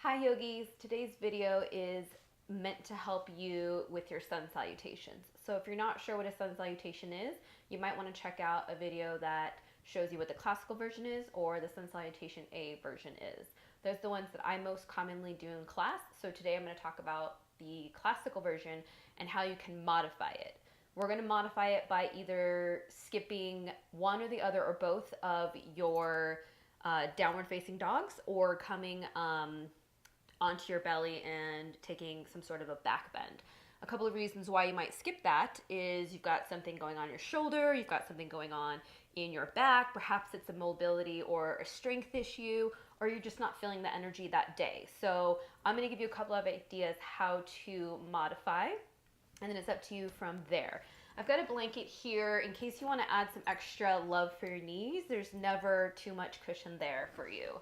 Hi yogis, today's video is meant to help you with your sun salutations. So if you're not sure what a sun salutation is, you might want to check out a video that shows you what the classical version is or the sun salutation A version is. Those are the ones that I most commonly do in class. So today I'm going to talk about the classical version and how you can modify it. We're going to modify it by either skipping one or the other or both of your downward facing dogs or coming onto your belly and taking some sort of a back bend. A couple of reasons why you might skip that is you've got something going on your shoulder, you've got something going on in your back, perhaps it's a mobility or a strength issue, or you're just not feeling the energy that day. So I'm going to give you a couple of ideas how to modify, and then it's up to you from there. I've got a blanket here in case you want to add some extra love for your knees. There's never too much cushion there for you.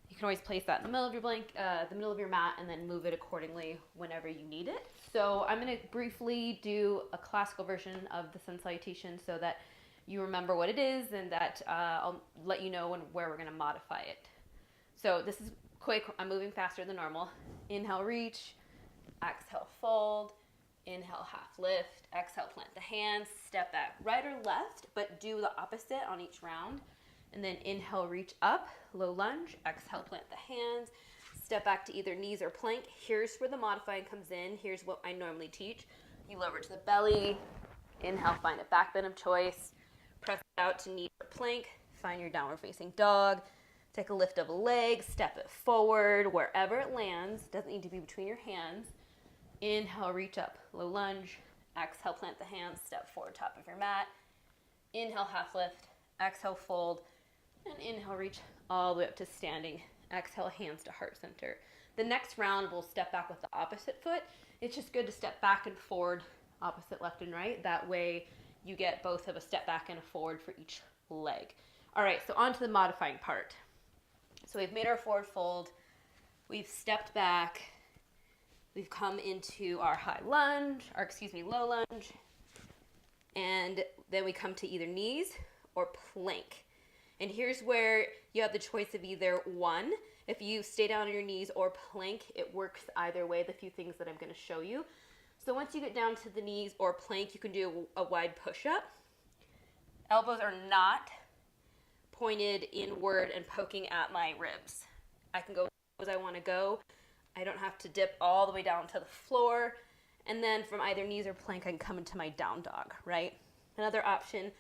You can always place that in the middle of your the middle of your mat, and then move it accordingly whenever you need it. So I'm going to briefly do a classical version of the sun salutation so that you remember what it is, and that I'll let you know where we're going to modify it. So this is quick. I'm moving faster than normal. Inhale, reach. Exhale, fold. Inhale, half lift. Exhale, plant the hands. Step back right or left, but do the opposite on each round. And then inhale, reach up, low lunge. Exhale, plant the hands. Step back to either knees or plank. Here's where the modifying comes in. Here's what I normally teach. You lower to the belly. Inhale, find a back bend of choice. Press out to knee or plank. Find your downward facing dog. Take a lift of a leg. Step it forward wherever it lands. Doesn't need to be between your hands. Inhale, reach up, low lunge. Exhale, plant the hands. Step forward, top of your mat. Inhale, half lift. Exhale, fold. And inhale, reach all the way up to standing. Exhale, hands to heart center. The next round, we'll step back with the opposite foot. It's just good to step back and forward, opposite left and right. That way you get both of a step back and a forward for each leg. All right, so on to the modifying part. So we've made our forward fold. We've stepped back. We've come into our low lunge. And then we come to either knees or plank. And here's where you have the choice of either one. If you stay down on your knees or plank, it works either way, the few things that I'm going to show you. So once you get down to the knees or plank, you can do a wide push-up. Elbows are not pointed inward and poking at my ribs. I can go as I want to go. I don't have to dip all the way down to the floor. And then from either knees or plank, I can come into my down dog, right? Another option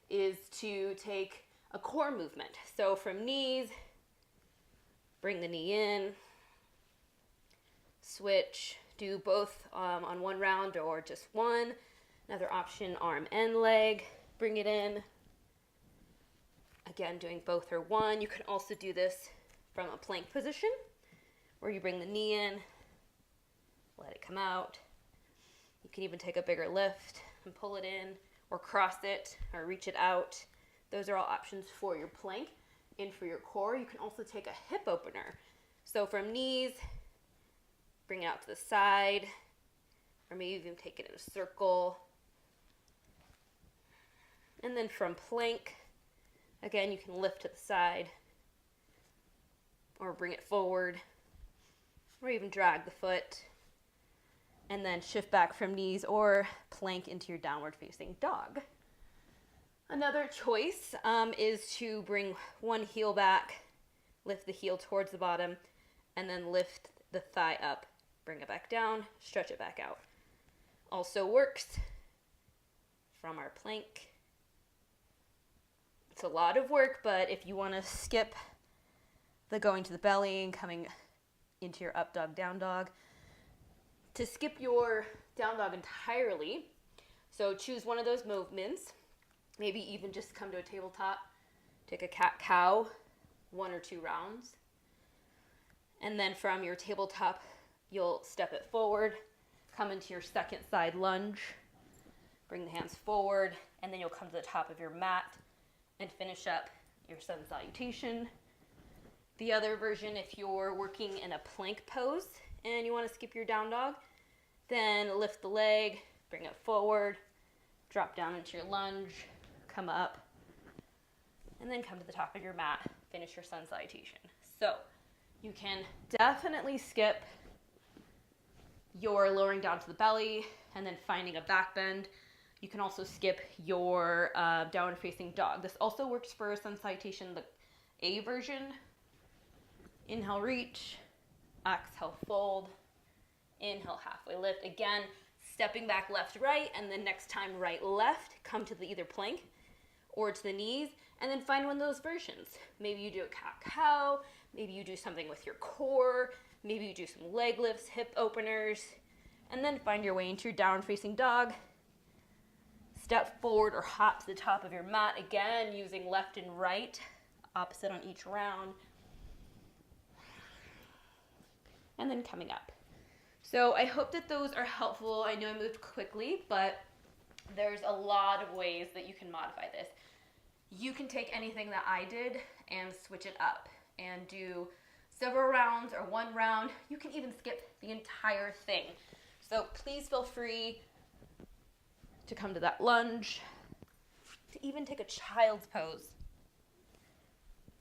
is to take a core movement. So from knees, bring the knee in, switch, do both on one round or just one. Another option, arm and leg, bring it in. Again, doing both or one. You can also do this from a plank position where you bring the knee in, let it come out. You can even take a bigger lift and pull it in, or cross it or reach it out. Those are all options for your plank. And for your core, you can also take a hip opener. So from knees, bring it out to the side, or maybe even take it in a circle. And then from plank, again, you can lift to the side, or bring it forward, or even drag the foot. And then shift back from knees or plank into your downward facing dog. Another choice is to bring one heel back, lift the heel towards the bottom, and then lift the thigh up. Bring it back down, stretch it back out. Also works from our plank. It's a lot of work, but if you want to skip the going to the belly and coming into your up dog, down dog, to skip your down dog entirely, so choose one of those movements. Maybe even just come to a tabletop, take a cat-cow, 1 or 2 rounds. And then from your tabletop, you'll step it forward, come into your second side lunge, bring the hands forward, and then you'll come to the top of your mat and finish up your sun salutation. The other version, if you're working in a plank pose and you want to skip your down dog, then lift the leg, bring it forward, drop down into your lunge, come up, and then come to the top of your mat, finish your sun salutation. So You can definitely skip your lowering down to the belly and then finding a back bend. You can also skip your downward facing dog. This also works for sun salutation, the A version. Inhale, reach. Exhale, fold. Inhale, halfway lift. Again, stepping back left, right, and then next time right, left. Come to the either plank or to the knees, and then find one of those versions. Maybe you do a cat-cow. Maybe you do something with your core. Maybe you do some leg lifts, hip openers, and then find your way into your downward facing dog. Step forward or hop to the top of your mat, again, using left and right, opposite on each round. And then coming up. So I hope that those are helpful. I know I moved quickly, but there's a lot of ways that you can modify this. You can take anything that I did and switch it up and do several rounds or one round. You can even skip the entire thing. So please feel free to come to that lunge, to even take a child's pose,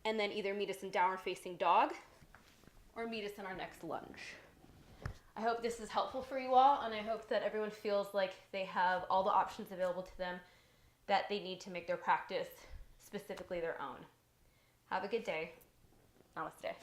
and then either meet us in downward facing dog or meet us in our next lunge. I hope this is helpful for you all, and I hope that everyone feels like they have all the options available to them that they need to make their practice specifically their own. Have a good day. Namaste.